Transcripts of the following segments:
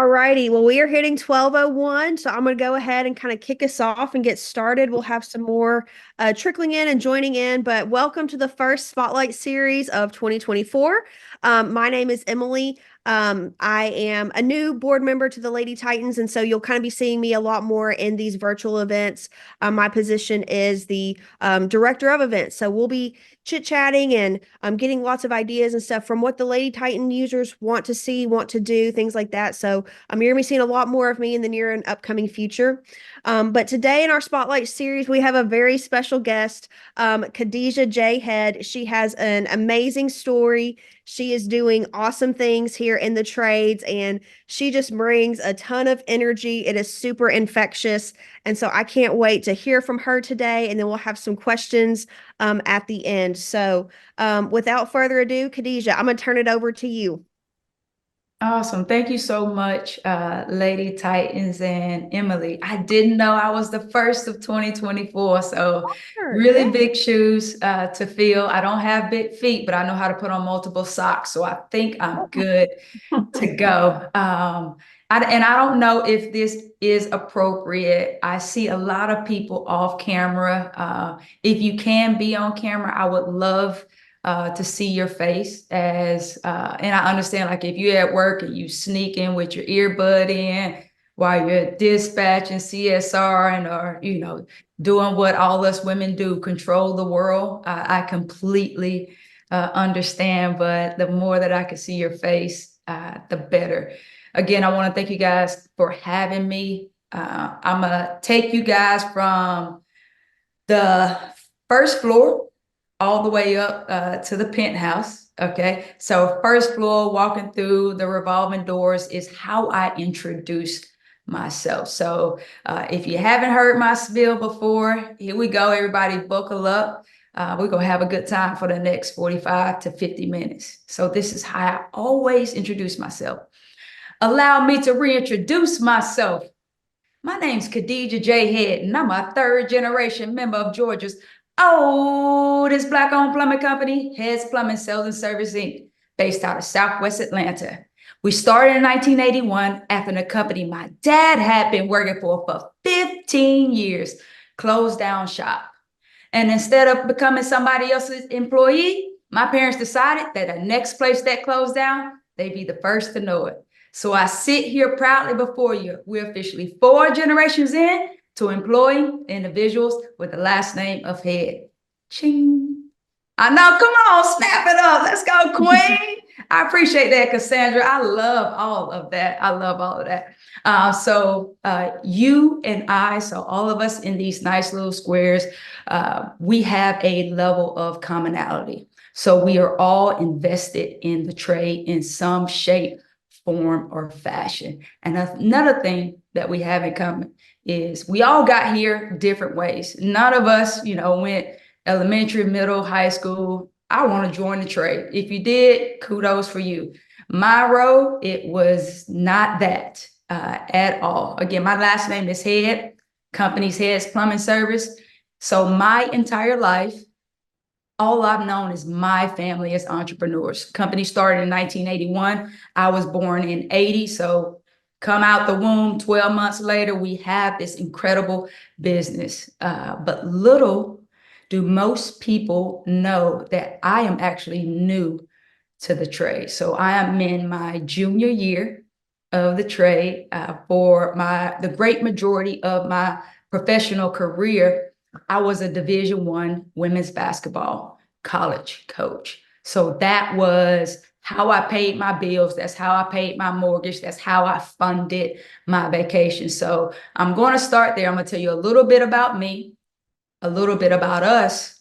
All righty. Well, we are hitting 12:01, so I'm going to go ahead and kind of kick us off and get started. We'll have some more trickling in and joining in, but welcome to the first Spotlight series of 2024. My name is Emily. I am a new board member to the Lady Titans, and so you'll kind of be seeing me a lot more in these virtual events. My position is the director of events, so we'll be chit-chatting and getting lots of ideas and stuff from what the Lady Titan users want to see, want to do, things like that. So you're gonna be seeing a lot more of me in the near and upcoming future. But today in our Spotlight series, we have a very special guest, Khadija J Head. She has an amazing story. She is doing awesome things here in the trades, and she just brings a ton of energy. It is super infectious. And so I can't wait to hear from her today, and then we'll have some questions at the end. So without further ado, Khadija, I'm going to turn it over to you. Awesome. Thank you so much, Lady Titans and Emily. I didn't know I was the first of 2024, so Sure. Yeah. really big shoes to fill. I don't have big feet, but I know how to put on multiple socks, so I think I'm good to go. And I don't know if this is appropriate. I see a lot of people off camera. If you can be on camera, I would love to see your face and I understand, like, if you're at work and you sneak in with your earbud in while you're dispatching CSR and or doing what all us women do, control the world. I completely understand, but the more that I can see your face, the better. Again, I want to thank you guys for having me. I'm gonna take you guys from the first floor all the way up to the penthouse. Okay, so first floor, walking through the revolving doors is how I introduce myself. So if you haven't heard my spiel before, here we go. Everybody buckle up. We're gonna have a good time for the next 45 to 50 minutes. So this is how I always introduce myself. Allow me to reintroduce myself. My name's Khadija J. Head, and I'm a third generation member of Georgia's oldest Black-owned plumbing company, Heads Plumbing Sales and Service Inc., based out of Southwest Atlanta. We started in 1981 after the company my dad had been working for 15 years closed down shop. And instead of becoming somebody else's employee, my parents decided that the next place that closed down, they'd be the first to know it. So I sit here proudly before you. We're officially 4 generations in to employing individuals with the last name of Head. Ching. I know, come on, snap it up. Let's go, Queen. I appreciate that, Cassandra. I love all of that. I love all of that. You and I, so all of us in these nice little squares, we have a level of commonality. So we are all invested in the trade in some shape, form, or fashion. And another thing that we have in common is we all got here different ways. None of us, went elementary, middle, high school. I want to join the trade. If you did, kudos for you. My road, it was not that at all. Again, my last name is Head, company's Heads Plumbing Service. So my entire life, all I've known is my family as entrepreneurs. Company started in 1981. I was born in 80. So come out the womb 12 months later, we have this incredible business. But little do most people know that I am actually new to the trade. So I am in my junior year of the trade. For the great majority of my professional career, I was a Division I women's basketball college coach. So that was how I paid my bills. That's how I paid my mortgage. That's how I funded my vacation. So I'm going to start there. I'm going to tell you a little bit about me, a little bit about us.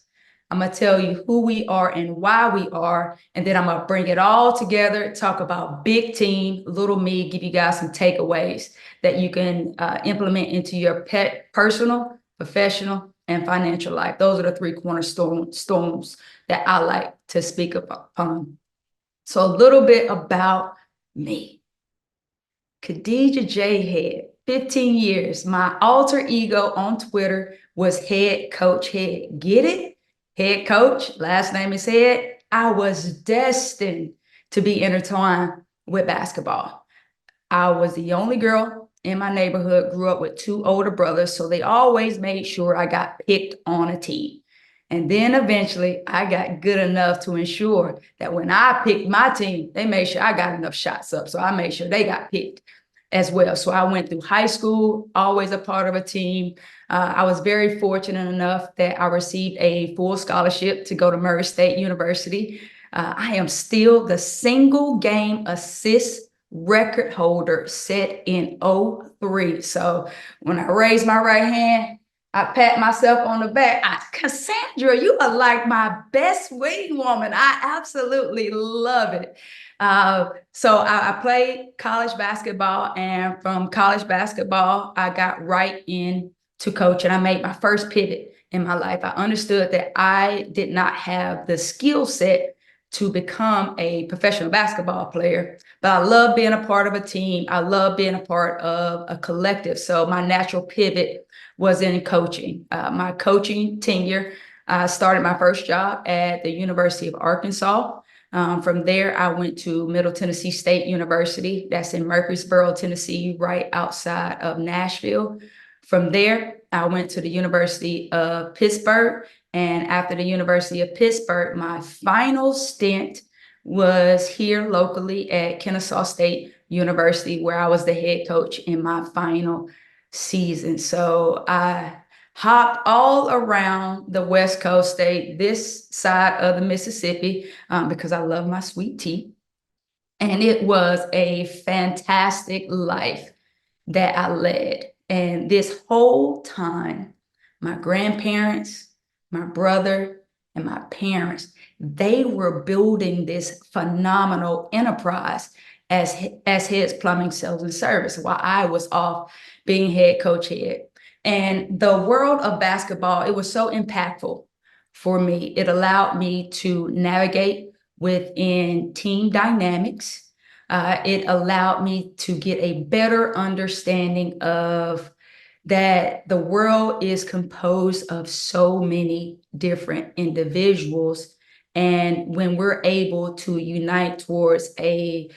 I'm going to tell you who we are and why we are. And then I'm going to bring it all together, talk about big team, little me, give you guys some takeaways that you can implement into your personal, professional, and financial life. Those are the 3 cornerstones that I like to speak upon. So a little bit about me. Khadija J Head, 15 years. My alter ego on Twitter was Head Coach Head. Get it? Head coach, last name is Head. I was destined to be intertwined with basketball. I was the only girl in my neighborhood, grew up with two older brothers, so they always made sure I got picked on a team. And then eventually I got good enough to ensure that when I picked my team, they made sure I got enough shots up. So I made sure they got picked as well. So I went through high school, always a part of a team. I was very fortunate enough that I received a full scholarship to go to Murray State University. I am still the single game assist record holder set in '03. So when I raise my right hand, I pat myself on the back. Cassandra, you are like my best wing woman. I absolutely love it. So I played college basketball, and from college basketball, I got right into coaching. I made my first pivot in my life. I understood that I did not have the skill set to become a professional basketball player, but I love being a part of a team. I love being a part of a collective. So my natural pivot was in coaching. My coaching tenure, I started my first job at the University of Arkansas. From there, I went to Middle Tennessee State University. That's in Murfreesboro, Tennessee, right outside of Nashville. From there, I went to the University of Pittsburgh. And after the University of Pittsburgh, my final stint was here locally at Kennesaw State University, where I was the head coach in my final season. So I hopped all around the West Coast state, this side of the Mississippi, because I love my sweet tea. And it was a fantastic life that I led. And this whole time, my grandparents, my brother, and my parents, they were building this phenomenal enterprise as heads plumbing sales and service while I was off being head coach head. And the world of basketball, it was so impactful for me. It allowed me to navigate within team dynamics. It allowed me to get a better understanding of that the world is composed of so many different individuals. And when we're able to unite towards a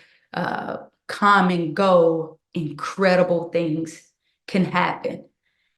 common goal, incredible things can happen.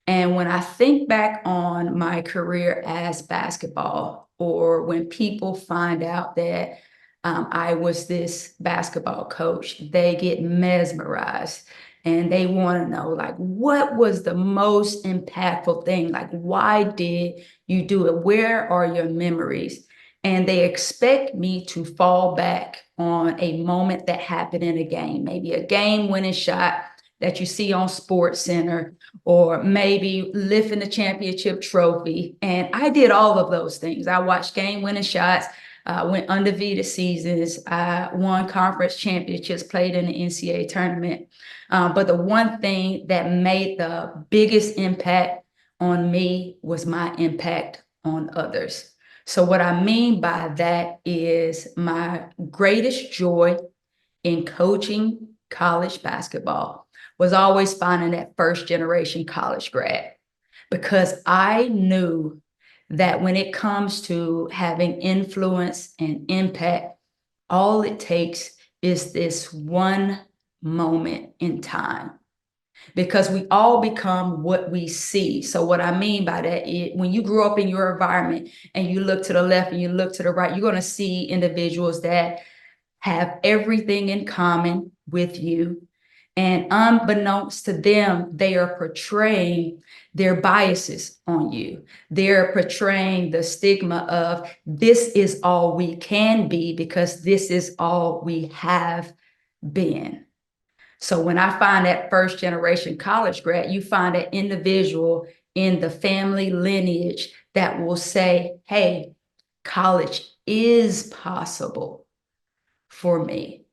And when I think back on my career as basketball, or when people find out that I was this basketball coach, they get mesmerized and they want to know, like, what was the most impactful thing? Like, why did you do it? Where are your memories? And they expect me to fall back on a moment that happened in a game, maybe a game winning shot that you see on Sports Center, or maybe lifting the championship trophy. And I did all of those things. I watched game winning shots, went undefeated seasons, I won conference championships, played in the NCAA tournament. But the one thing that made the biggest impact on me was my impact on others. So what I mean by that is my greatest joy in coaching college basketball was always finding that first generation college grad, because I knew that when it comes to having influence and impact, all it takes is this one moment in time, because we all become what we see. So what I mean by that is, when you grow up in your environment and you look to the left and you look to the right, you're going to see individuals that have everything in common with you. And unbeknownst to them, they are portraying their biases on you. They're portraying the stigma of, this is all we can be because this is all we have been. So when I find that first generation college grad, you find an individual in the family lineage that will say, hey, college is possible for me.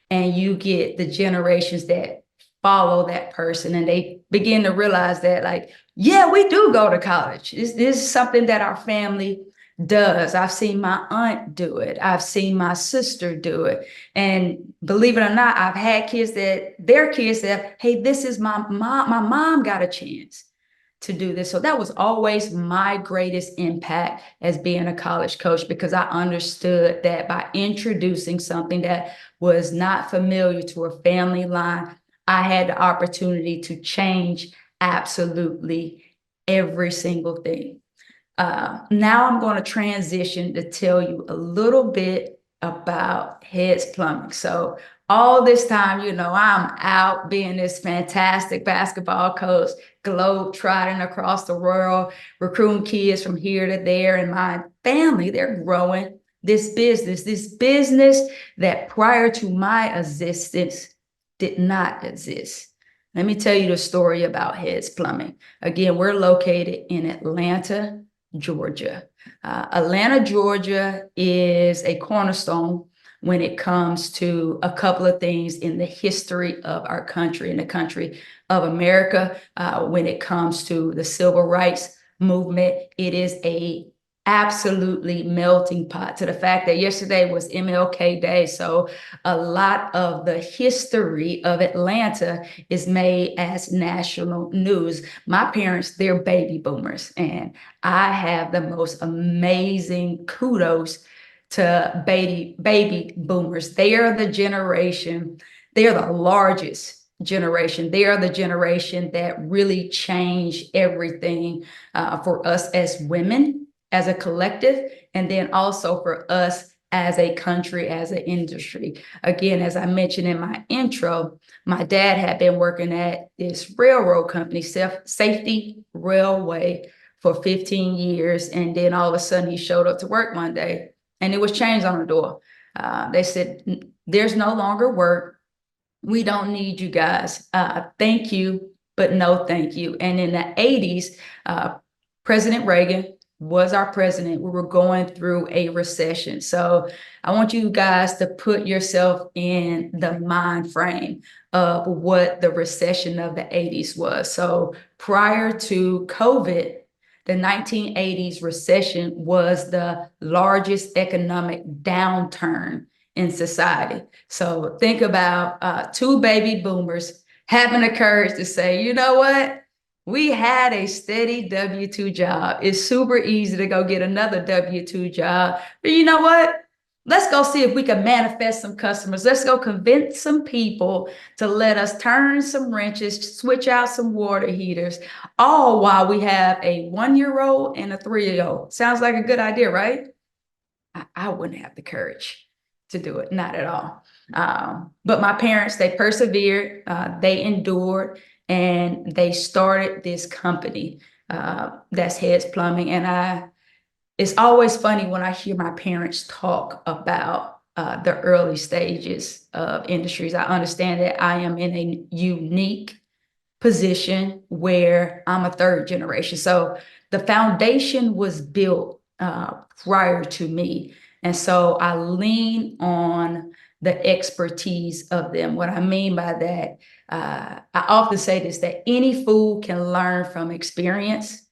And you get the generations that follow that person, and they begin to realize that, like, yeah, we do go to college. This is something that our family does. I've seen my aunt do it. I've seen my sister do it. And believe it or not, I've had kids that their kids said, hey, this is my mom got a chance. to do this. So that was always my greatest impact as being a college coach, because I understood that by introducing something that was not familiar to a family line, I had the opportunity to change absolutely every single thing. Now I'm going to transition to tell you a little bit about Heads Plumbing. So all this time, I'm out being this fantastic basketball coach, globe trotting across the world, recruiting kids from here to there, and my family, they're growing this business that prior to my existence did not exist. Let me tell you the story about Heads Plumbing. Again, we're located in Atlanta, Georgia. Atlanta, Georgia is a cornerstone when it comes to a couple of things in the history of our country, in the country of America. When it comes to the civil rights movement, it is a absolutely melting pot, to the fact that yesterday was MLK Day. So a lot of the history of Atlanta is made as national news. My parents, they're baby boomers, and I have the most amazing kudos to baby boomers. They are the generation, they are the largest generation. They are the generation that really changed everything for us as women, as a collective, and then also for us as a country, as an industry. Again, as I mentioned in my intro, my dad had been working at this railroad company, Safety Railway, for 15 years. And then all of a sudden he showed up to work one day and it was chains on the door. They said, there's no longer work. We don't need you guys. Thank you, but no thank you. And in the 80s, President Reagan was our president. We were going through a recession. So I want you guys to put yourself in the mind frame of what the recession of the 80s was. So prior to COVID, the 1980s recession was the largest economic downturn in society. So think about two baby boomers having the courage to say, you know what? We had a steady W-2 job. It's super easy to go get another W-2 job. But you know what? Let's go see if we can manifest some customers. Let's go convince some people to let us turn some wrenches, switch out some water heaters, all while we have a 1-year-old and a 3-year-old. Sounds like a good idea, right? I wouldn't have the courage to do it, not at all. But my parents, they persevered, they endured, and they started this company that's Heads Plumbing. And it's always funny when I hear my parents talk about the early stages of industries. I understand that I am in a unique position where I'm a third generation. So the foundation was built prior to me. And so I lean on the expertise of them. What I mean by that, I often say this, that any fool can learn from experience.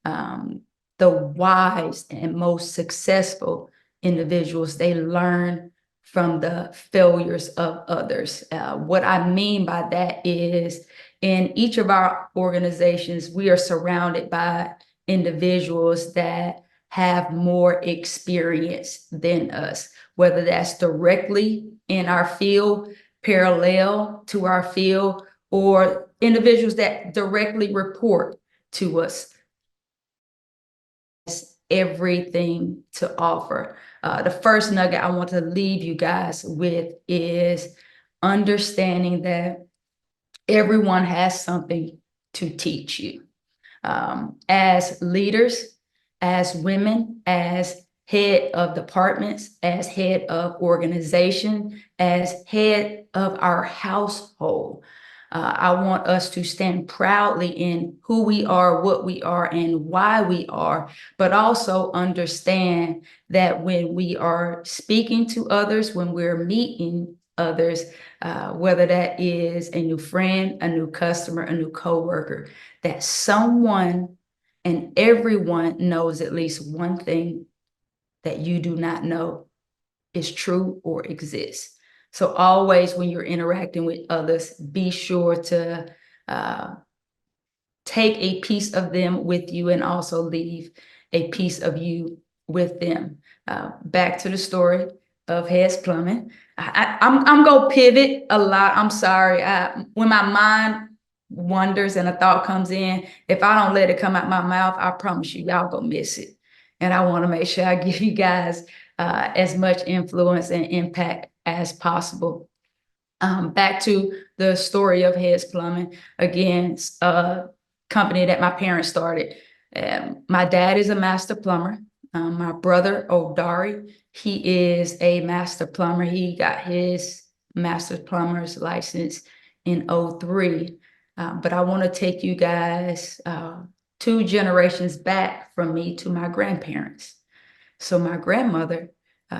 The wise and most successful individuals, they learn from the failures of others. What I mean by that is, in each of our organizations, we are surrounded by individuals that have more experience than us, whether that's directly in our field, parallel to our field, or individuals that directly report to us. Everything to offer. The first nugget I want to leave you guys with is understanding that everyone has something to teach you. As leaders, as women, as head of departments, as head of organization, as head of our household, I want us to stand proudly in who we are, what we are, and why we are, but also understand that when we are speaking to others, when we're meeting others, whether that is a new friend, a new customer, a new coworker, that someone and everyone knows at least one thing that you do not know is true or exists. So always when you're interacting with others, be sure to take a piece of them with you and also leave a piece of you with them. Back to the story of Heads Plumbing. I'm gonna pivot a lot. I'm sorry. When my mind wanders and a thought comes in, if I don't let it come out my mouth, I promise you, y'all gonna miss it. And I want to make sure I give you guys as much influence and impact as possible. Back to the story of Heads Plumbing, again, a company that my parents started. My dad is a master plumber. My brother, Odari, he is a master plumber. He got his master plumber's license in '03. But I want to take you guys 2 generations back from me to my grandparents. So my grandmother,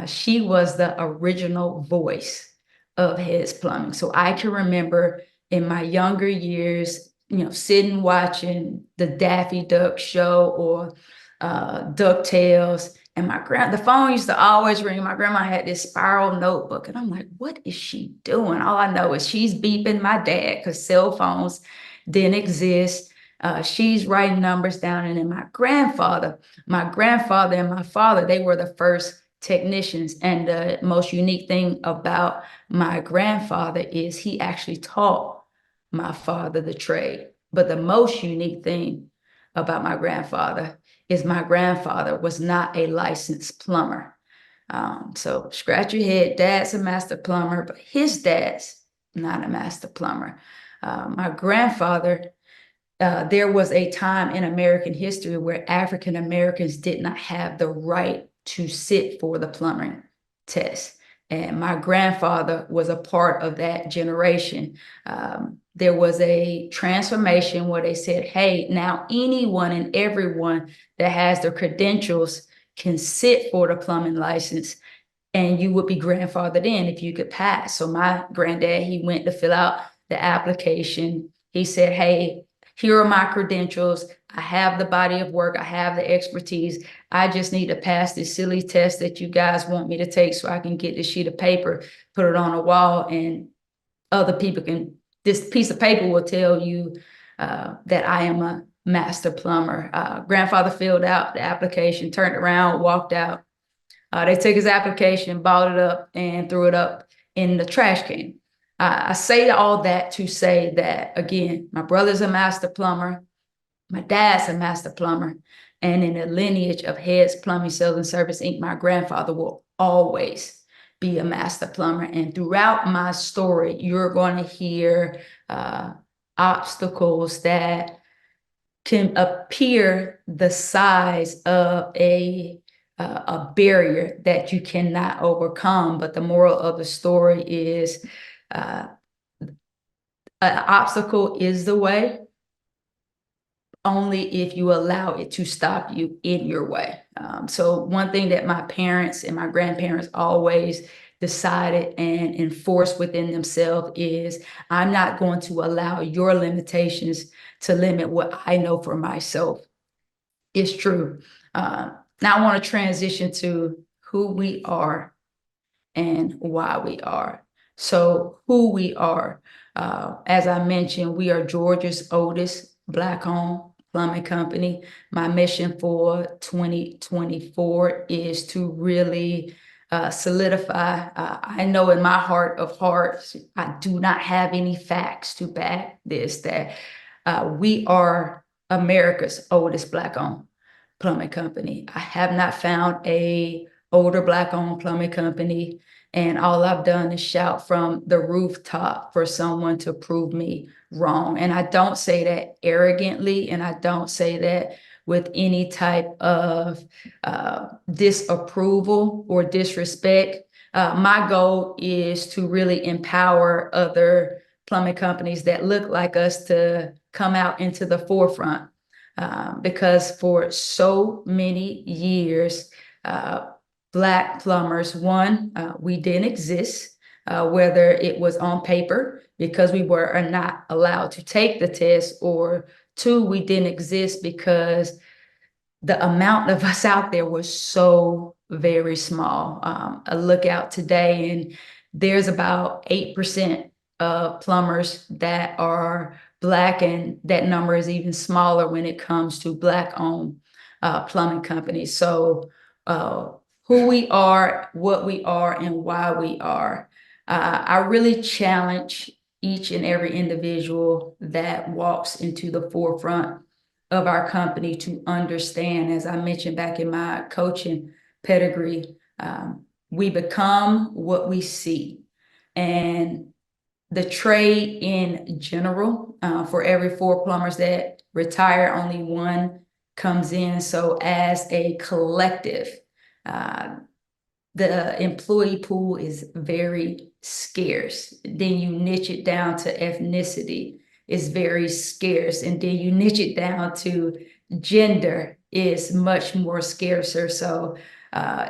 she was the original voice of Heads Plumbing. So I can remember in my younger years, sitting watching the Daffy Duck show or DuckTales. And the phone used to always ring. My grandma had this spiral notebook, and I'm like, what is she doing? All I know is she's beeping my dad because cell phones didn't exist. She's writing numbers down. And then my grandfather and my father, they were the first technicians. And the most unique thing about my grandfather is he actually taught my father the trade. But the most unique thing about my grandfather is my grandfather was not a licensed plumber. So scratch your head, dad's a master plumber, but his dad's not a master plumber. My grandfather, there was a time in American history where African Americans did not have the right to sit for the plumbing test. And my grandfather was a part of that generation. There was a transformation where they said, hey, now anyone and everyone that has the credentials can sit for the plumbing license, and you would be grandfathered in if you could pass. So my granddad, he went to fill out the application. He said, hey, here are my credentials. I have the body of work. I have the expertise. I just need to pass this silly test that you guys want me to take so I can get this sheet of paper, put it on a wall, and other people can, this piece of paper will tell you that I am a master plumber. Grandfather filled out the application, turned around, walked out. They took his application, balled it up, and threw it up in the trash can. I say all that to say that, again, my brother's a master plumber. My dad's a master plumber. And in the lineage of Heads Plumbing Sales and Service Inc., my grandfather will always be a master plumber. And throughout my story, you're going to hear obstacles that can appear the size of a barrier that you cannot overcome. But the moral of the story is an obstacle is the way, only if you allow it to stop you in your way. So one thing that my parents and my grandparents always decided and enforced within themselves is, I'm not going to allow your limitations to limit what I know for myself is true. Now I want to transition to who we are and why we are. So who we are, as I mentioned, we are Georgia's oldest Black-owned plumbing company. My mission for 2024 is to really solidify. I know in my heart of hearts, I do not have any facts to back this, that we are America's oldest Black-owned plumbing company. I have not found a older Black-owned plumbing company, and all I've done is shout from the rooftop for someone to prove me wrong. And I don't say that arrogantly, and I don't say that with any type of disapproval or disrespect. My goal is to really empower other plumbing companies that look like us to come out into the forefront. Because for so many years, Black plumbers, one, we didn't exist, whether it was on paper because we were not allowed to take the test, or two, we didn't exist because the amount of us out there was so very small. I look out today and there's about 8% of plumbers that are Black, and that number is even smaller when it comes to Black-owned plumbing companies. So who we are, what we are, and why we are. I really challenge each and every individual that walks into the forefront of our company to understand, as I mentioned back in my coaching pedigree, we become what we see. And the trade in general, for every 4 plumbers that retire, only one comes in. So as a collective, uh, the employee pool is very scarce. Then you niche it down to ethnicity, is very scarce. And then you niche it down to gender, is much more scarcer. So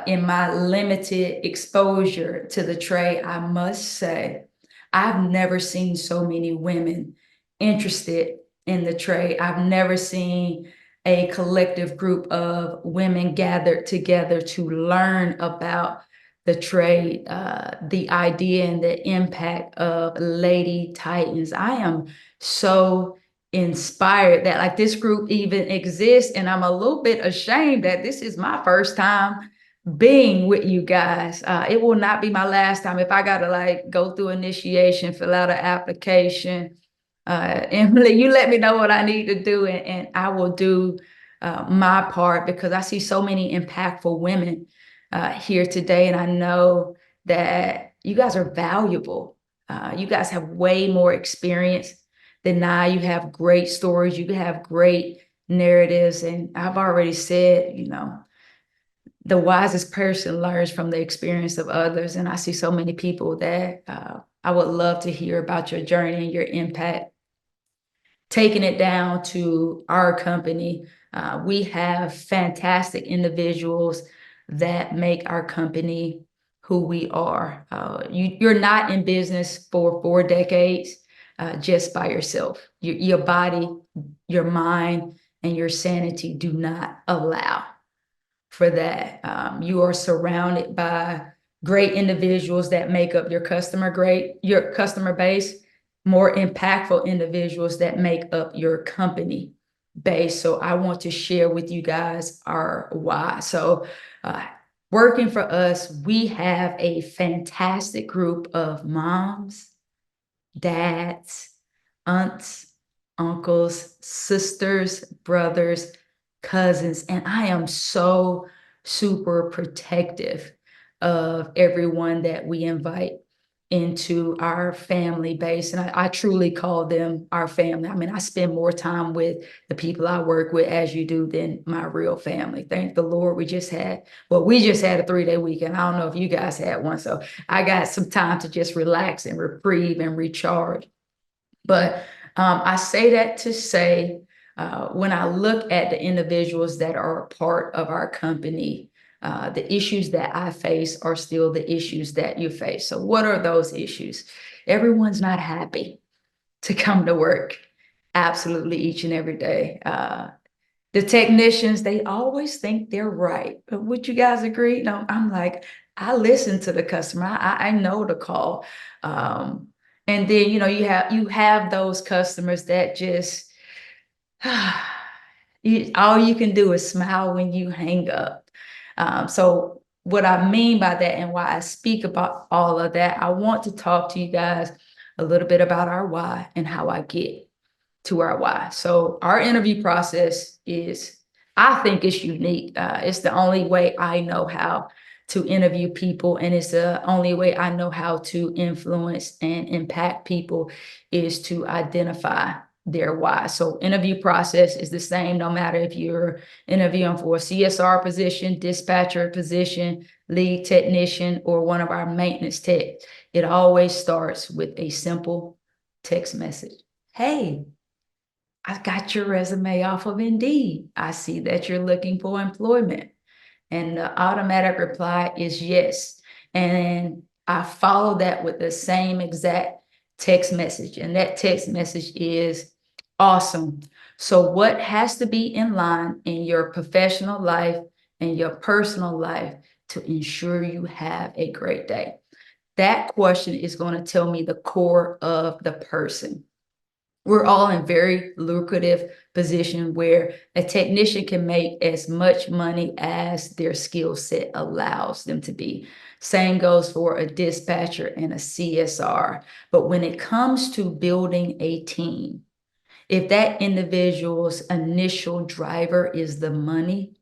in my limited exposure to the trade, I must say, I've never seen so many women interested in the trade. I've never seen a collective group of women gathered together to learn about the trade, the idea and the impact of Lady Titans. I am so inspired that like this group even exists, and I'm a little bit ashamed that this is my first time being with you guys. It will not be my last time. If I gotta like go through initiation, fill out an application, Emily, you let me know what I need to do, and I will do my part, because I see so many impactful women here today, and I know that you guys are valuable. You guys have way more experience than I. You have great stories. You have great narratives, and I've already said, the wisest person learns from the experience of others, and I see so many people that I would love to hear about your journey and your impact. Taking it down to our company, we have fantastic individuals that make our company who we are. You're not in business for 4 decades just by yourself. Your body, your mind, and your sanity do not allow for that. You are surrounded by great individuals that make up your customer base, more impactful individuals that make up your company base. So I want to share with you guys our why. So working for us, we have a fantastic group of moms, dads, aunts, uncles, sisters, brothers, cousins, and I am so super protective of everyone that we invite into our family base. And I truly call them our family. I mean, I spend more time with the people I work with as you do than my real family. Thank the Lord. We just had a 3-day weekend. I don't know if you guys had one. So I got some time to just relax and reprieve and recharge. But I say that to say, when I look at the individuals that are a part of our company, the issues that I face are still the issues that you face. So what are those issues? Everyone's not happy to come to work absolutely each and every day. The technicians, they always think they're right. But would you guys agree? No, I'm like, I listen to the customer. I know the call. And then, you have those customers that just all you can do is smile when you hang up. So what I mean by that, and why I speak about all of that, I want to talk to you guys a little bit about our why and how I get to our why. So our interview process is, I think it's unique. It's the only way I know how to interview people, and it's the only way I know how to influence and impact people, is to identify their why. So interview process is the same no matter if you're interviewing for a CSR position, dispatcher position, lead technician, or one of our maintenance tech. It always starts with a simple text message. Hey, I got your resume off of Indeed. I see that you're looking for employment. And the automatic reply is yes. And I follow that with the same exact text message. And that text message is awesome. So, what has to be in line in your professional life and your personal life to ensure you have a great day? That question is going to tell me the core of the person. We're all in very lucrative position where a technician can make as much money as their skill set allows them to be. Same goes for a dispatcher and a CSR. But when it comes to building a team, if that individual's initial driver is the money,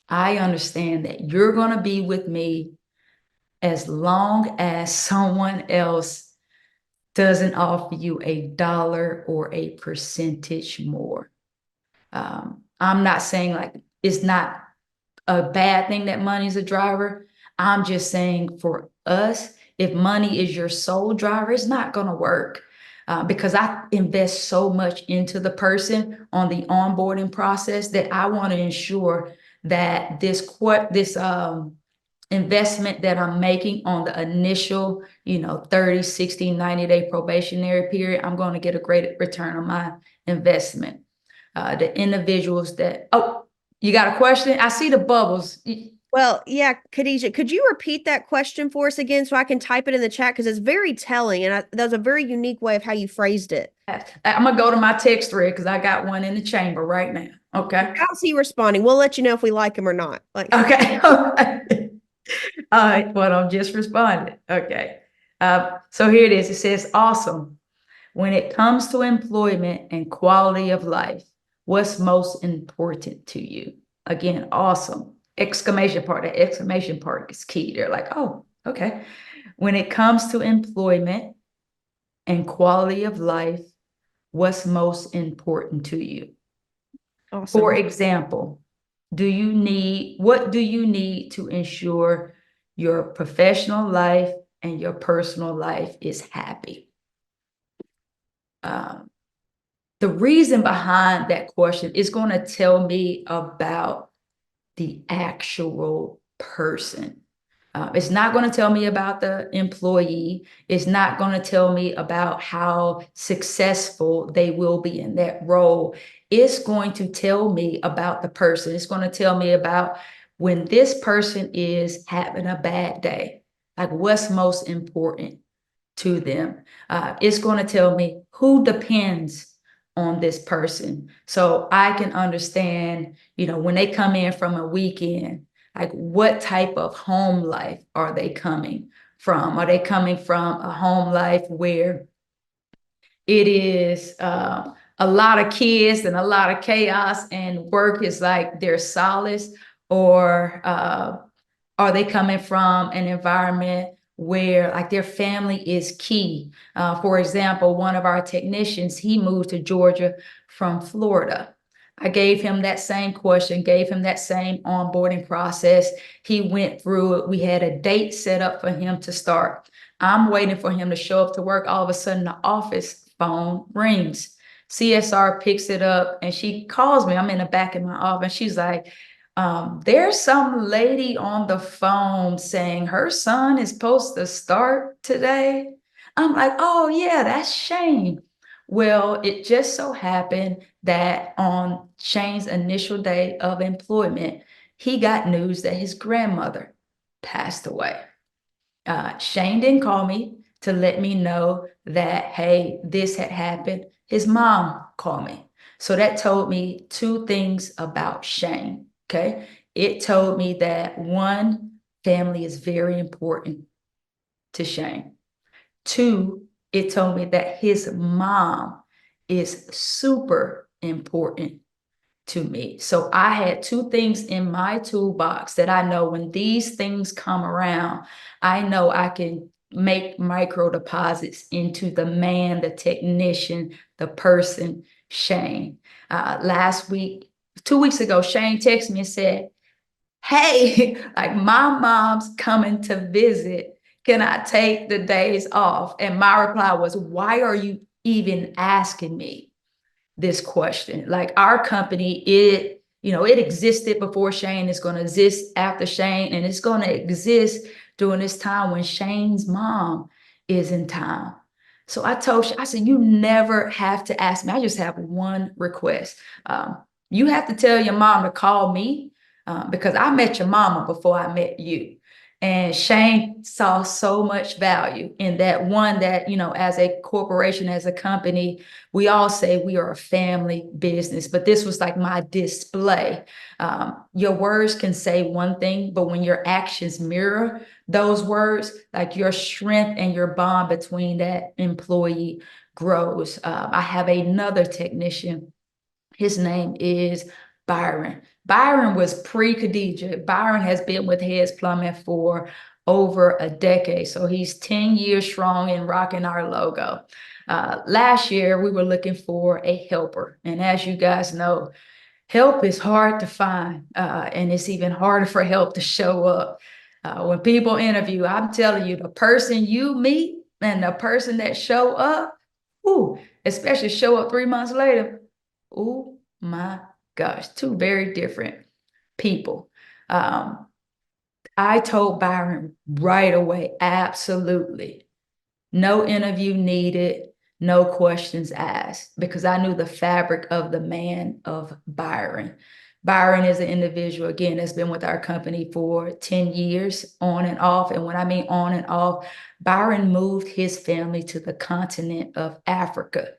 I understand that you're going to be with me as long as someone else doesn't offer you a dollar or a percentage more. I'm not saying like it's not a bad thing that money is a driver. I'm just saying for us, if money is your sole driver, it's not going to work. Because I invest so much into the person on the onboarding process that I want to ensure that this investment that I'm making on the initial, 30, 60, 90-day probationary period, I'm going to get a great return on my investment. The individuals that, oh, you got a question? I see the bubbles. Well, yeah, Khadija, could you repeat that question for us again so I can type it in the chat? Because it's very telling, and that was a very unique way of how you phrased it. I'm going to go to my text thread because I got one in the chamber right now. Okay. How's he responding? We'll let you know if we like him or not. Like, Okay. All right. Well, I'm just responding. Okay. So here it is. It says, awesome. When it comes to employment and quality of life, what's most important to you? Again, awesome. Exclamation part. The exclamation part is key. They're like, oh, okay. When it comes to employment and quality of life, what's most important to you? For awesome. example, what do you need to ensure your professional life and your personal life is happy? The reason behind that question is going to tell me about the actual person. It's not going to tell me about the employee. It's not going to tell me about how successful they will be in that role. It's going to tell me about the person. It's going to tell me about when this person is having a bad day, like what's most important to them. It's going to tell me who depends on this person. So I can understand, when they come in from a weekend, like what type of home life are they coming from? Are they coming from a home life where it is a lot of kids and a lot of chaos and work is like their solace? Or are they coming from an environment where like their family is key? For example, one of our technicians, he moved to Georgia from Florida. I gave him that same question, gave him that same onboarding process. He went through it. We had a date set up for him to start. I'm waiting for him to show up to work. All of a sudden, the office phone rings. CSR picks it up and she calls me. I'm in the back of my office. She's like, there's some lady on the phone saying her son is supposed to start today. I'm like, oh, yeah, that's Shane. Well, it just so happened that on Shane's initial day of employment, he got news that his grandmother passed away. Shane didn't call me to let me know that, hey, this had happened. His mom called me. So that told me two things about Shane. Okay. It told me that one, family is very important to Shane. Two, it told me that his mom is super important to me. So I had two things in my toolbox that I know when these things come around, I know I can make micro deposits into the man, the technician, the person, Shane. Last week, 2 weeks ago, Shane texted me and said, hey, like my mom's coming to visit. Can I take the days off? And my reply was, why are you even asking me this question? Like our company, it existed before Shane. It's going to exist after Shane, and it's going to exist during this time when Shane's mom is in town. So I said, you never have to ask me. I just have one request. You have to tell your mom to call me because I met your mama before I met you. And Shane saw so much value in that one that, as a corporation, as a company, we all say we are a family business, but this was like my display. Your words can say one thing, but when your actions mirror those words, like your strength and your bond between that employee grows. I have another technician. His name is Byron. Byron was pre-Khadija. Byron has been with Heads Plumbing for over a decade. So he's 10 years strong and rocking our logo. Last year, we were looking for a helper. And as you guys know, help is hard to find, and it's even harder for help to show up. When people interview, I'm telling you, the person you meet and the person that show up, ooh, especially show up 3 months later, oh my gosh, two very different people. Um, I told Byron right away, absolutely. No interview needed, no questions asked, because I knew the fabric of the man of Byron. Byron is an individual, again, that's been with our company for 10 years, on and off. And when I mean on and off, Byron moved his family to the continent of Africa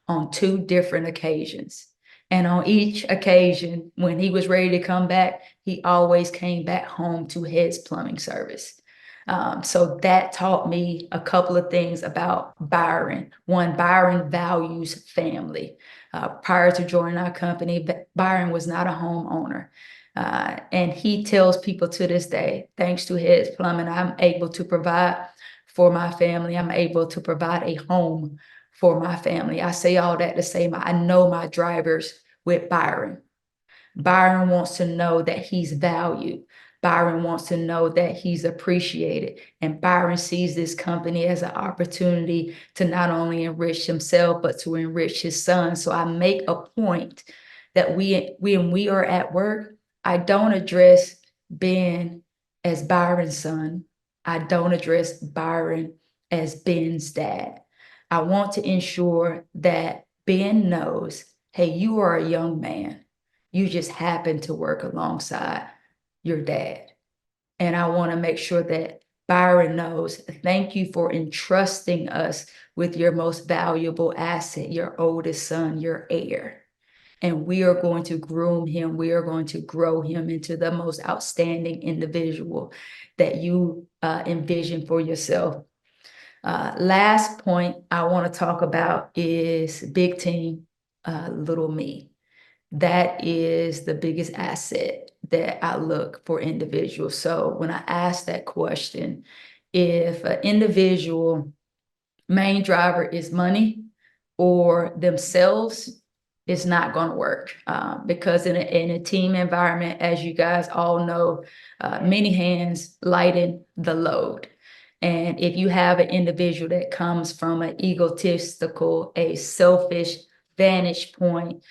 on 2 different occasions. And on each occasion, when he was ready to come back, he always came back home to Heads Plumbing Service. So that taught me a couple of things about Byron. One, Byron values family. Prior to joining our company, Byron was not a homeowner. And he tells people to this day, thanks to Heads Plumbing, I'm able to provide for my family. I'm able to provide a home for my family. I say all that to say I know my drivers with Byron. Byron wants to know that he's valued. Byron wants to know that he's appreciated. And Byron sees this company as an opportunity to not only enrich himself, but to enrich his son. So I make a point that when we are at work, I don't address Ben as Byron's son. I don't address Byron as Ben's dad. I want to ensure that Ben knows, hey, you are a young man. You just happen to work alongside your dad. And I want to make sure that Byron knows, thank you for entrusting us with your most valuable asset, your oldest son, your heir. And we are going to groom him. We are going to grow him into the most outstanding individual that you envision for yourself. Last point I want to talk about is big team, little me. That is the biggest asset that I look for individuals. So when I ask that question, if an individual main driver is money or themselves, it's not going to work, because in a team environment, as you guys all know, many hands lighten the load. And if you have an individual that comes from an egotistical, a selfish vantage point,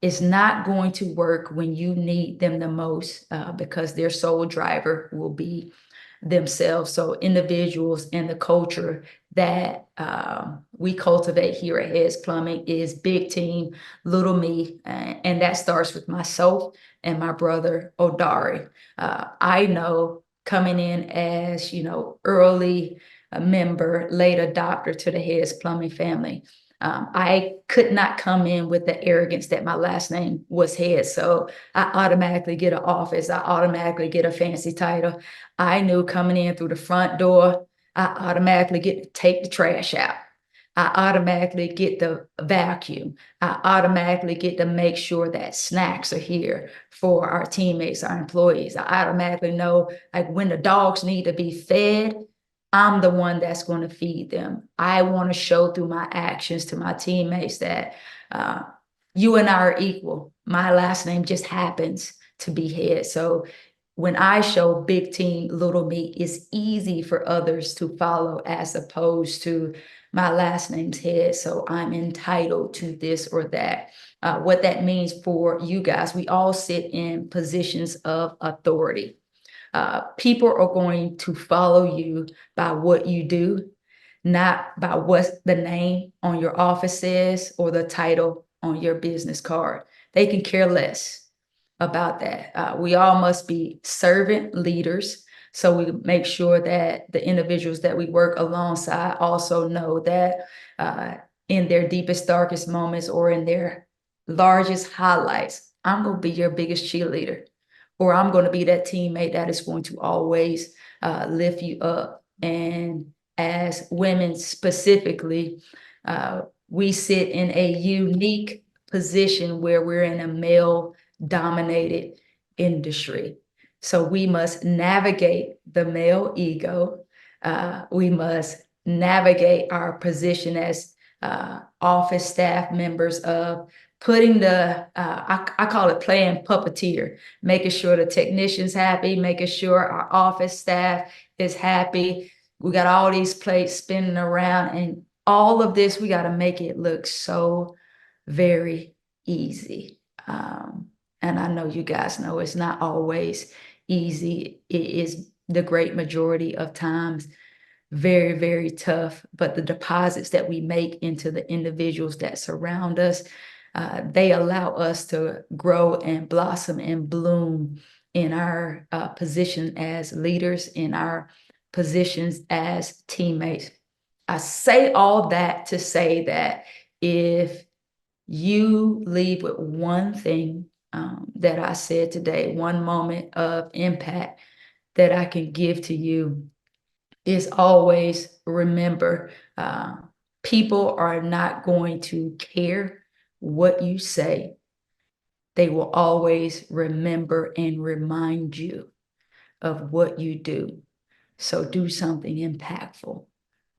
it's not going to work when you need them the most, because their sole driver will be themselves. So individuals and the culture that we cultivate here at Heads Plumbing is big team, little me, and that starts with myself and my brother Odari. I know coming in as early a member, late adopter to the Heads Plumbing family. I could not come in with the arrogance that my last name was Head. So I automatically get an office. I automatically get a fancy title. I knew coming in through the front door, I automatically get to take the trash out. I automatically get the vacuum. I automatically get to make sure that snacks are here for our teammates, our employees. I automatically know, like, when the dogs need to be fed, I'm the one that's going to feed them. I want to show through my actions to my teammates that you and I are equal. My last name just happens to be Head. So when I show big team, little me, it's easy for others to follow, as opposed to my last name's Head. So I'm entitled to this or that. What that means for you guys, we all sit in positions of authority. People are going to follow you by what you do, not by what the name on your office says or the title on your business card. They can care less about that. We all must be servant leaders. So we make sure that the individuals that we work alongside also know that in their deepest, darkest moments or in their largest highlights, I'm going to be your biggest cheerleader, or I'm going to be that teammate that is going to always lift you up. And as women specifically, we sit in a unique position where we're in a male dominated industry. So we must navigate the male ego. We must navigate our position as office staff members of putting I call it playing puppeteer, making sure the technician's happy, making sure our office staff is happy. We got all these plates spinning around, and all of this, we got to make it look so very easy. And I know you guys know it's not always easy. It is the great majority of times very, very tough. But the deposits that we make into the individuals that surround us, they allow us to grow and blossom and bloom in our position as leaders, in our positions as teammates. I say all that to say that if you leave with one thing that I said today, one moment of impact that I can give to you, is always remember people are not going to care what you say. They will always remember and remind you of what you do. So do something impactful,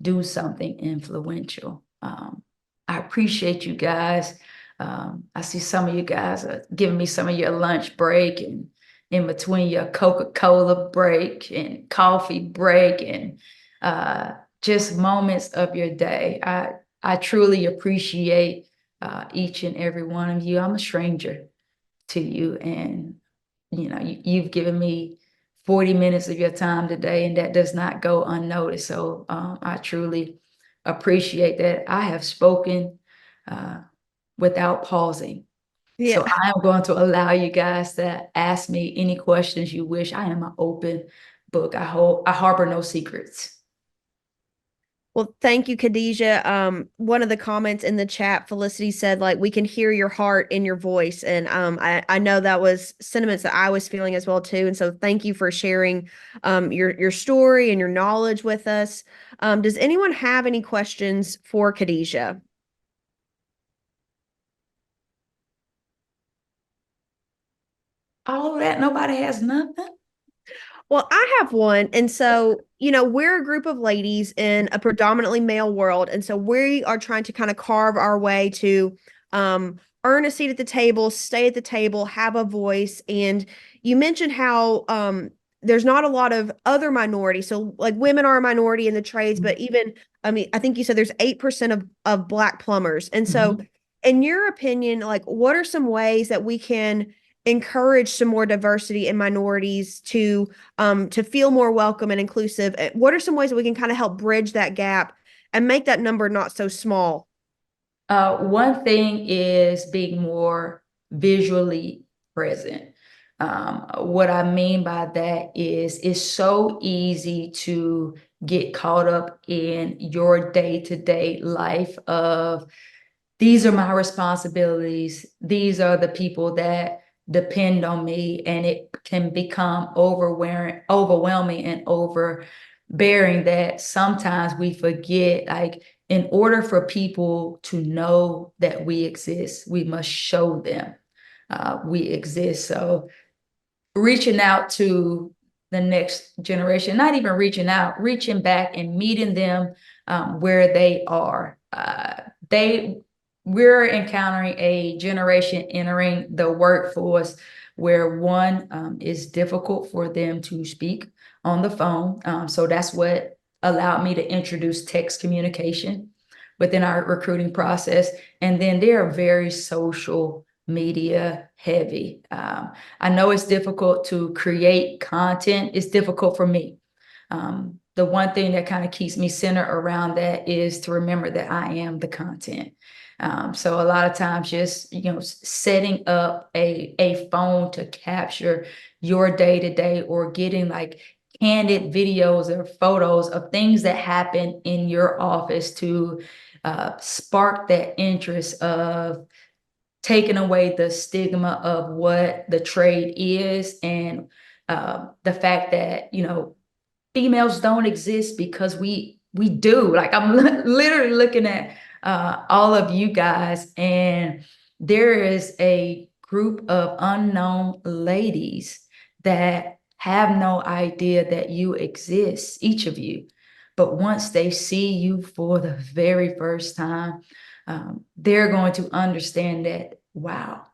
do something influential. I appreciate you guys. I see some of you guys are giving me some of your lunch break and in between your Coca-Cola break and coffee break and just moments of your day. I truly appreciate each and every one of you. I'm a stranger to you, and you've given me 40 minutes of your time today, and that does not go unnoticed. So I truly appreciate that. I have spoken uh, without pausing. Yeah. So I am going to allow you guys to ask me any questions you wish. I am an open book. I harbor no secrets. Well, thank you, Khadija. One of the comments in the chat, Felicity said, like, we can hear your heart in your voice. And I know that was sentiments that I was feeling as well, too. And so thank you for sharing your story and your knowledge with us. Does anyone have any questions for Khadija? All of that, nobody has nothing. Well, I have one. And so, we're a group of ladies in a predominantly male world. And so we are trying to kind of carve our way to earn a seat at the table, stay at the table, have a voice. And you mentioned how there's not a lot of other minorities. So, like, women are a minority in the trades, but even, I mean, I think you said there's 8% of Black plumbers. And so, Mhm. in your opinion, like, what are some ways that we can encourage some more diversity in minorities to feel more welcome and inclusive? What are some ways that we can kind of help bridge that gap and make that number not so small? One thing is being more visually present. What I mean by that is it's so easy to get caught up in your day-to-day life of these are my responsibilities. These are the people that depend on me, and it can become overwhelming and overbearing that sometimes we forget, like, in order for people to know that we exist, we must show them we exist. So reaching out to the next generation, not even reaching out, reaching back and meeting them where they are. We're encountering a generation entering the workforce where one is difficult for them to speak on the phone. So that's what allowed me to introduce text communication within our recruiting process. And then they are very social media heavy. I know it's difficult to create content. It's difficult for me. The one thing that kind of keeps me centered around that is to remember that I am the content. So a lot of times just, setting up a phone to capture your day to day, or getting like candid videos or photos of things that happen in your office to spark that interest of taking away the stigma of what the trade is, and the fact that, females don't exist, because we do. Like, I'm literally looking at all of you guys, and there is a group of unknown ladies that have no idea that you exist, each of you. But once they see you for the very first time, they're going to understand that, wow,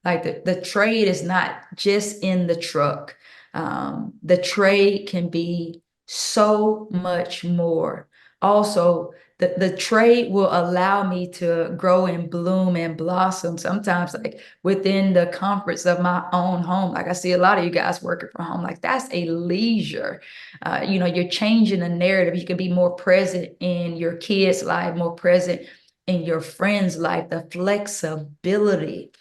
like the trade is not just in the truck. The trade can be so much more. Also, the trade will allow me to grow and bloom and blossom sometimes, like within the comforts of my own home. Like, I see a lot of you guys working from home. Like, that's a leisure. You're changing the narrative. You can be more present in your kids' life, more present in your friends' life, the flexibility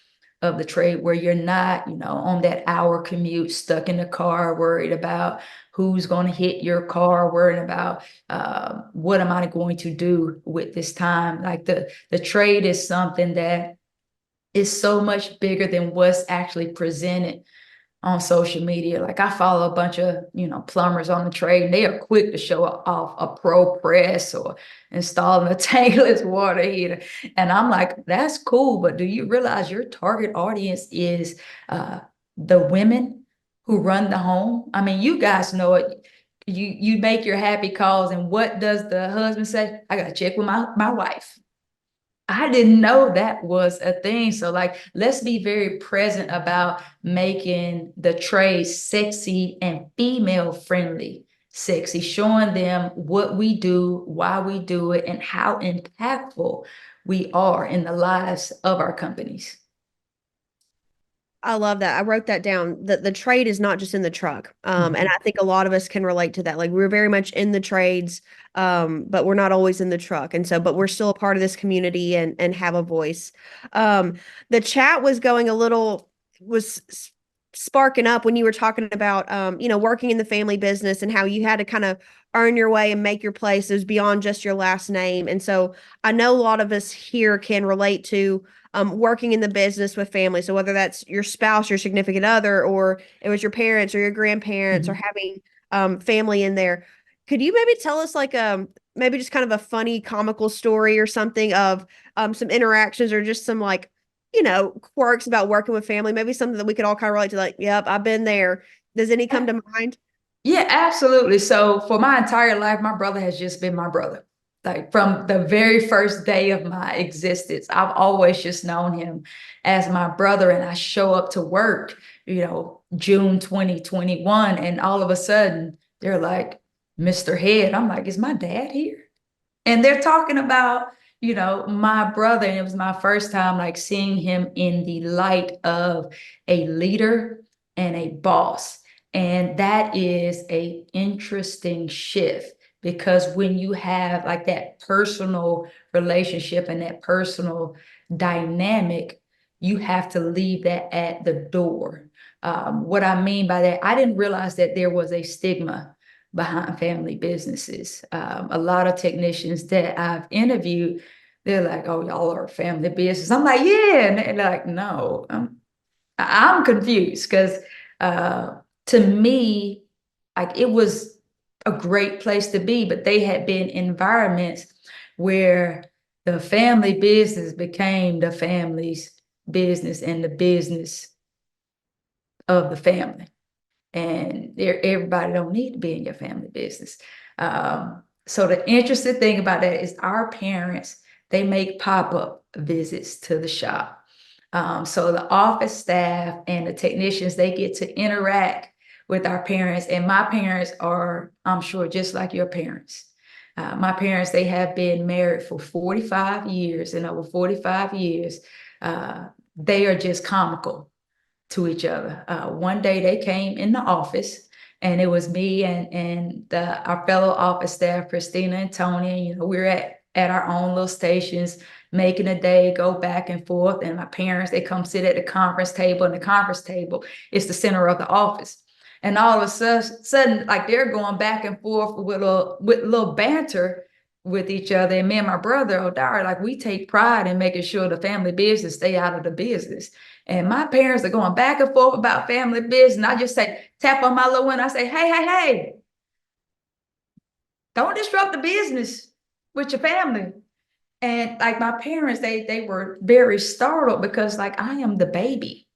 of the trade, where you're not, on that hour commute, stuck in the car, worried about who's going to hit your car, worried about what am I going to do with this time. Like, the trade is something that is so much bigger than what's actually presented on social media. Like, I follow a bunch of, plumbers on the trade, and they are quick to show off a pro press or installing a tankless water heater. And I'm like, that's cool, but do you realize your target audience is the women who run the home? I mean, you guys know it. You make your happy calls, and what does the husband say? I gotta check with my wife. I didn't know that was a thing. So, like, let's be very present about making the trade sexy and female friendly. Sexy, showing them what we do, why we do it, and how impactful we are in the lives of our companies. I love that. I wrote that down. The trade is not just in the truck. And Mhm. I think a lot of us can relate to that. Like, we're very much in the trades, but we're not always in the truck. And so, but we're still a part of this community and have a voice. Um, the chat was going a little, was sparking up when you were talking about, working in the family business and how you had to kind of earn your way and make your place. It was beyond just your last name. And so I know a lot of us here can relate to working in the business with family. So whether that's your spouse, your significant other, or it was your parents or your grandparents, or Mhm. having family in there, could you maybe tell us like maybe just kind of a funny comical story or something of some interactions or just some like quirks about working with family? Maybe something that we could all kind of relate to. Like, yep, I've been there. Does any come to mind? Yeah, absolutely. So for my entire life, my brother has just been my brother. Like, from the very first day of my existence, I've always just known him as my brother. And I show up to work, June 2021, and all of a sudden they're like, Mr. Head. I'm like, is my dad here? And they're talking about, my brother. And it was my first time, like, seeing him in the light of a leader and a boss. And that is a interesting shift, because when you have like that personal relationship and that personal dynamic, you have to leave that at the door. What I mean by that, I didn't realize that there was a stigma behind family businesses. A lot of technicians that I've interviewed, they're like, "Oh, y'all are a family business." I'm like, "Yeah," and they're like, "No." I'm confused, because to me, like, it was a great place to be, but they had been environments where the family business became the family's business and the business of the family. And everybody don't need to be in your family business. So the interesting thing about that is our parents, they make pop-up visits to the shop. So the office staff and the technicians, they get to interact with our parents. And my parents are, I'm sure, just like your parents. My parents, they have been married for 45 years, and over 45 years, they are just comical to each other. One day they came in the office, and it was me and our fellow office staff, Christina and Tony. And, we are at our own little stations, making a day go back and forth. And my parents, they come sit at the conference table, and the conference table is the center of the office. And all of a sudden, like they're going back and forth with little banter with each other. And me and my brother, Odara, like we take pride in making sure the family business stay out of the business. And my parents are going back and forth about family business. And I just say, tap on my little one. I say, hey, don't disrupt the business with your family. And like my parents, they were very startled because like I am the baby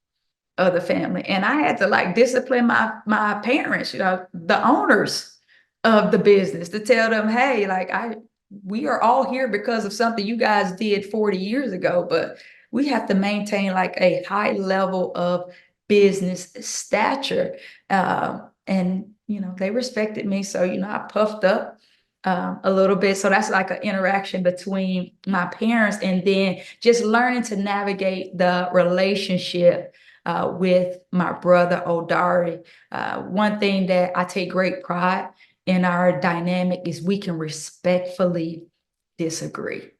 of the family. And I had to like discipline my parents, the owners of the business, to tell them, hey, like we are all here because of something you guys did 40 years ago, but we have to maintain like a high level of business stature. And they respected me. So, I puffed up a little bit. So that's like an interaction between my parents, and then just learning to navigate the relationship with my brother Odari. One thing that I take great pride in our dynamic is we can respectfully disagree.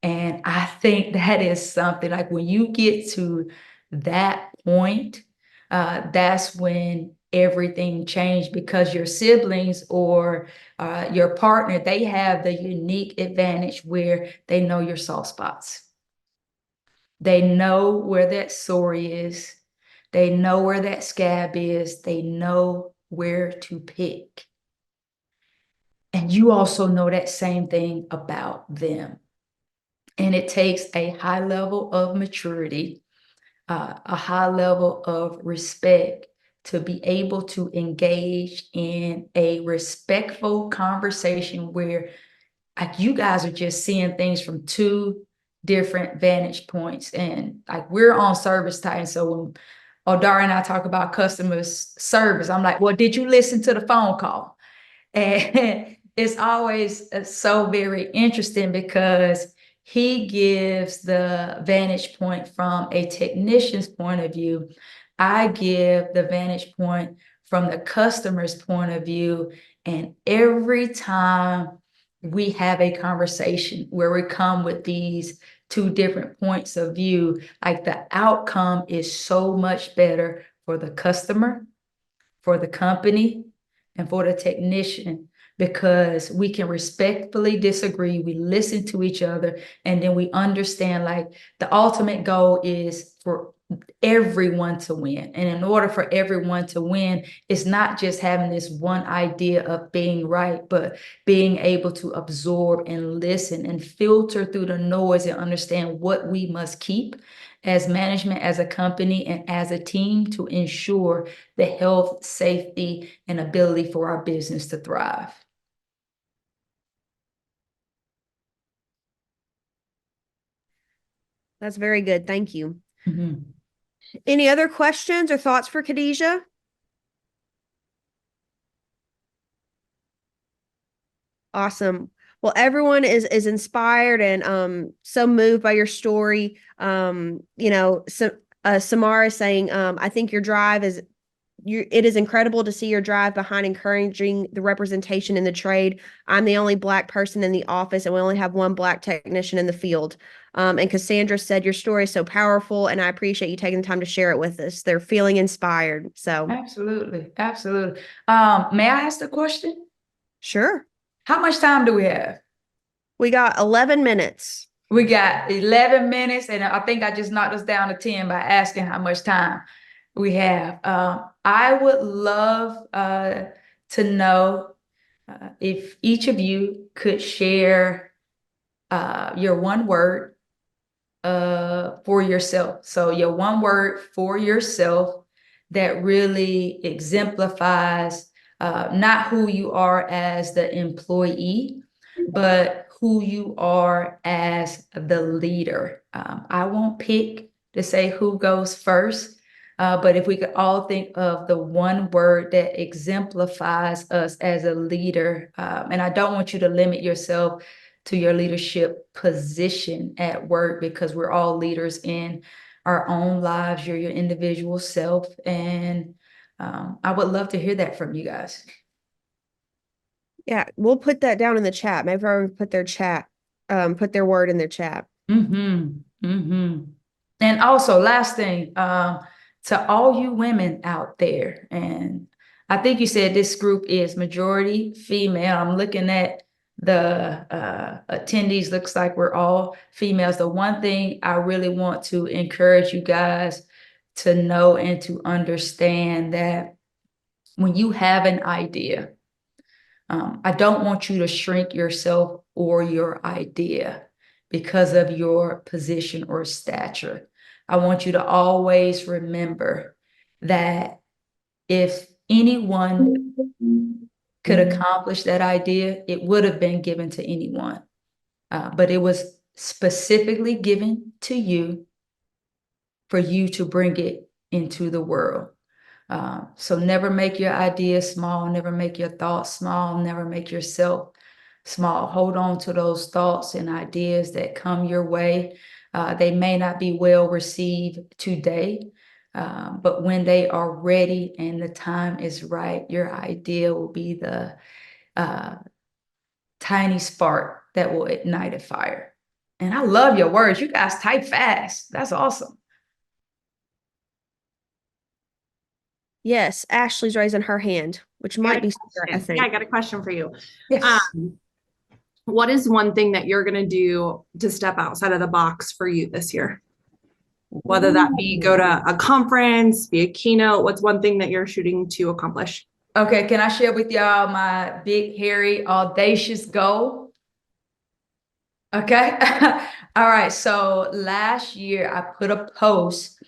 And I think that is something like when you get to that point, that's when everything changed, because your siblings or your partner, they have the unique advantage where they know your soft spots. They know where that sore is. They know where that scab is. They know where to pick. And you also know that same thing about them. And it takes a high level of maturity, a high level of respect to be able to engage in a respectful conversation where like you guys are just seeing things from two different vantage points. And like we're on service time. So when Odara and I talk about customer service, I'm like, well, did you listen to the phone call? And it's always so very interesting because he gives the vantage point from a technician's point of view. I give the vantage point from the customer's point of view. And every time we have a conversation where we come with these two different points of view, like the outcome is so much better for the customer, for the company, and for the technician, because we can respectfully disagree. We listen to each other, and then we understand like the ultimate goal is for everyone to win. And in order for everyone to win, it's not just having this one idea of being right, but being able to absorb and listen and filter through the noise and understand what we must keep as management, as a company, and as a team to ensure the health, safety, and ability for our business to thrive. That's very good. Thank you. Mm-hmm. Any other questions or thoughts for Khadija? Awesome. Well, everyone is inspired and so moved by your story. So Samara is saying, I think your drive is it is incredible to see your drive behind encouraging the representation in the trade. I'm the only Black person in the office, and we only have one Black technician in the field. And Cassandra said, your story is so powerful, and I appreciate you taking the time to share it with us. They're feeling inspired. So, Absolutely. Absolutely. May I ask the question? sure. How much time do we have? We got 11 minutes. We got 11 minutes, and I think I just knocked us down to 10 by asking how much time we have. I would love to know if each of you could share your one word for yourself. So your one word for yourself that really exemplifies not who you are as the employee, but who you are as the leader. I won't pick to say who goes first, but if we could all think of the one word that exemplifies us as a leader, and I don't want you to limit yourself to your leadership position at work, because we're all leaders in our own lives. You're your individual self. And I would love to hear that from you guys. Yeah, we'll put that down in the chat. Maybe everyone put their chat, put their word in their chat. Mm-hmm. Mm-hmm. And also, last thing, to all you women out there, and I think you said this group is majority female. I'm looking at the attendees. Looks like we're all females. The one thing I really want to encourage you guys to know and to understand that when you have an idea, I don't want you to shrink yourself or your idea because of your position or stature. I want you to always remember that if anyone could accomplish that idea, it would have been given to anyone. But it was specifically given to you for you to bring it into the world. So never make your ideas small, never make your thoughts small, never make yourself small. Hold on to those thoughts and ideas that come your way. They may not be well received today, but when they are ready and the time is right, your idea will be the tiny spark that will ignite a fire. And I love your words. You guys type fast. That's awesome. Yes, Ashley's raising her hand, which might be Sarah, I Yeah, I think. got a question for you. Yes. What is one thing that you're going to do to step outside of the box for you this year? Whether that be go to a conference, be a keynote, what's one thing that you're shooting to accomplish? Okay, can I share with y'all my big, hairy, audacious goal? Okay. All right. So last year I put a post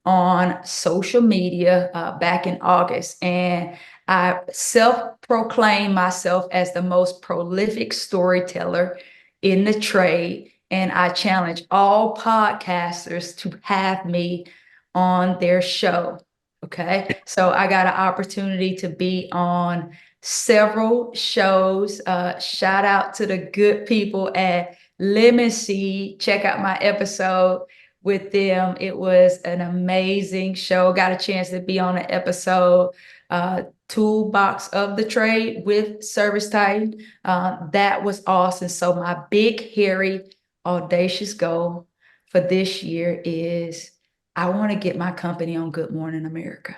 on social media back in August, and I self-proclaimed myself as the most prolific storyteller in the trade. And I challenge all podcasters to have me on their show. Okay. So I got an opportunity to be on several shows. Shout out to the good people at Lemon Seed. Check out my episode with them. It was an amazing show. Got a chance to be on an episode, Toolbox of the Trade with Service Titan. That was awesome. So my big, hairy, audacious goal for this year is I want to get my company on Good Morning America.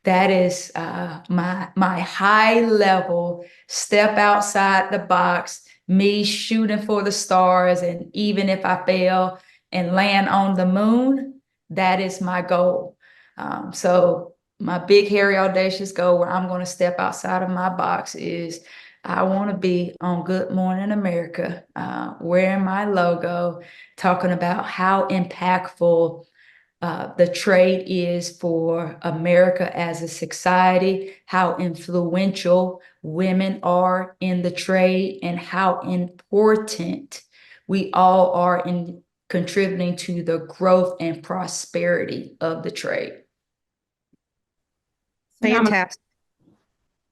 That is my high level step outside the box, me shooting for the stars. And even if I fail and land on the moon, that is my goal. So my big, hairy, audacious goal where I'm going to step outside of my box is I want to be on Good Morning America, wearing my logo, talking about how impactful the trade is for America as a society, how influential women are in the trade, and how important we all are in contributing to the growth and prosperity of the trade. Fantastic.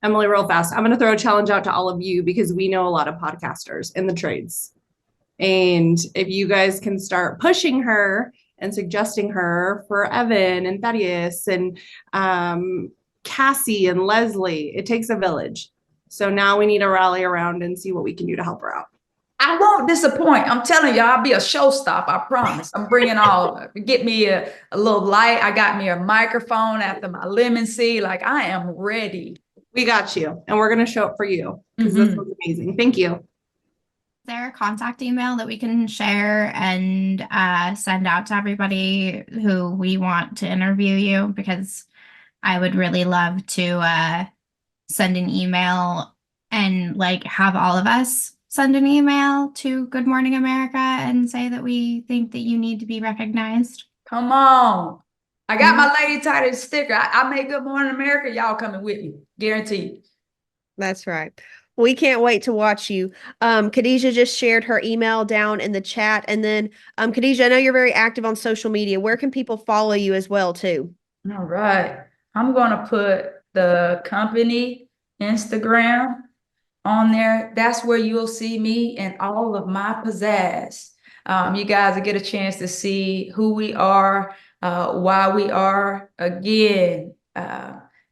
Emily, real fast, I'm going to throw a challenge out to all of you because we know a lot of podcasters in the trades. And if you guys can start pushing her and suggesting her for Evan and Thaddeus and Cassie and Leslie, it takes a village. So now we need to rally around and see what we can do to help her out. I won't disappoint. I'm telling you, I'll be a showstopper. I promise. I'm bringing all, get me a little light. I got me a microphone after my lemon seed. Like I am ready. We got you. And we're going to show up for you because this was amazing. Thank you. Is there a contact email that we can share and send out to everybody who we want to interview you? Because I would really love to send an email and like have all of us send an email to Good Morning America and say that we think that you need to be recognized. Come on. I got my LadyTitans sticker. I made Good Morning America. Y'all coming with me. Guaranteed. That's right. We can't wait to watch you. Khadija just shared her email down in the chat. And then, Khadija, I know you're very active on social media. Where can people follow you as well, too? All right. I'm going to put the company Instagram on there. That's where you'll see me and all of my pizzazz. You guys will get a chance to see who we are, why we are. Again,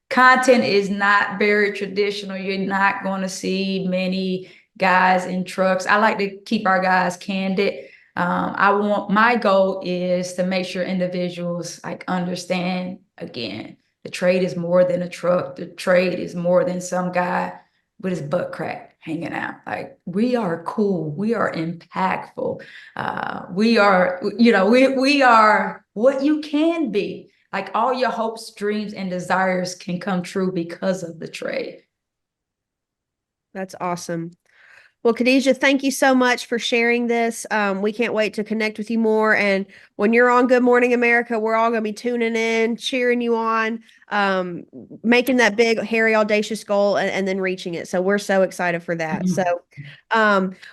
content is not very traditional. You're not going to see many guys in trucks. I like to keep our guys candid. My goal is to make sure individuals like understand again, The trade is more than a truck. The trade is more than some guy with his butt crack hanging out. Like, we are cool. We are impactful. We are, we are what you can be. Like, all your hopes, dreams, and desires can come true because of the trade. That's awesome. Well, Khadija, thank you so much for sharing this. We can't wait to connect with you more. And when you're on Good Morning America, we're all going to be tuning in, cheering you on, um, making that big, hairy, audacious goal and then reaching it. So we're so excited for that. So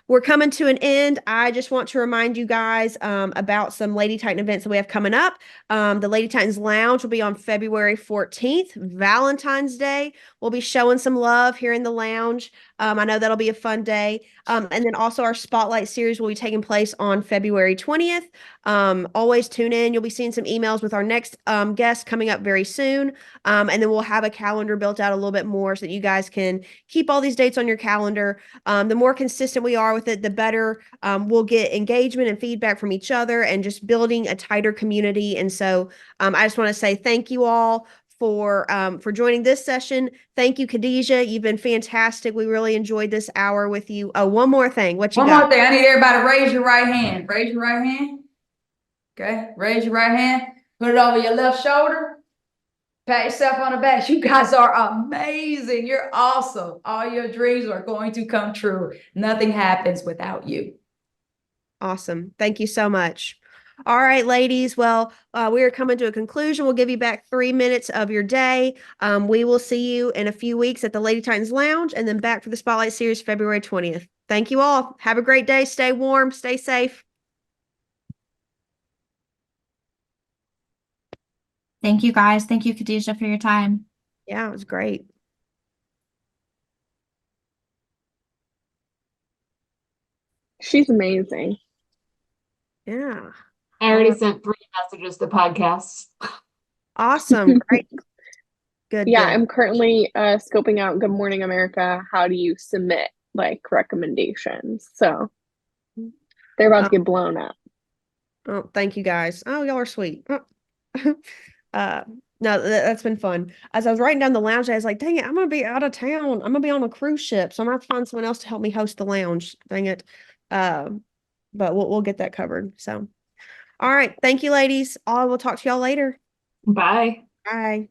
we're coming to an end. I just want to remind you guys about some Lady Titan events that we have coming up. The Lady Titans Lounge will be on February 14th, Valentine's Day. We'll be showing some love here in the lounge. I know that'll be a fun day. And then also our Spotlight series will be taking place on February 20th. Always tune in. You'll be seeing some emails with our next guest coming up very soon. And then we'll have a calendar built out a little bit more so that you guys can keep all these dates on your calendar. The more consistent we are with it, the better we'll get engagement and feedback from each other and just building a tighter community. And so I just want to say thank you all for joining this session. Thank you, Khadija. You've been fantastic. We really enjoyed this hour with you. Oh, one more thing. What you got? One more thing. I need everybody to raise your right hand. Raise your right hand. Okay. Raise your right hand. Put it over your left shoulder. Pat yourself on the back. You guys are amazing. You're awesome. All your dreams are going to come true. Nothing happens without you. Awesome. Thank you so much. All right, ladies. Well, we are coming to a conclusion. We'll give you back 3 minutes of your day. We will see you in a few weeks at the Lady Titans Lounge and then back for the Spotlight Series February 20th. Thank you all. Have a great day. Stay warm. Stay safe. Thank you, guys. Thank you, Khadija, for your time. Yeah, it was great. She's amazing. Yeah. I already sent 3 messages to podcasts. Awesome. Great. Good. Yeah, Good. I'm currently scoping out Good Morning America. How do you submit like recommendations? So they're about to get blown up. Oh, thank you guys. Oh, y'all are sweet. No, that's been fun. As I was writing down the lounge, I was like, dang it, I'm gonna be out of town. I'm gonna be on a cruise ship, so I'm gonna have to find someone else to help me host the lounge. Dang it. But we'll get that covered. So, all right, thank you, ladies. I will talk to y'all later. Bye. Bye.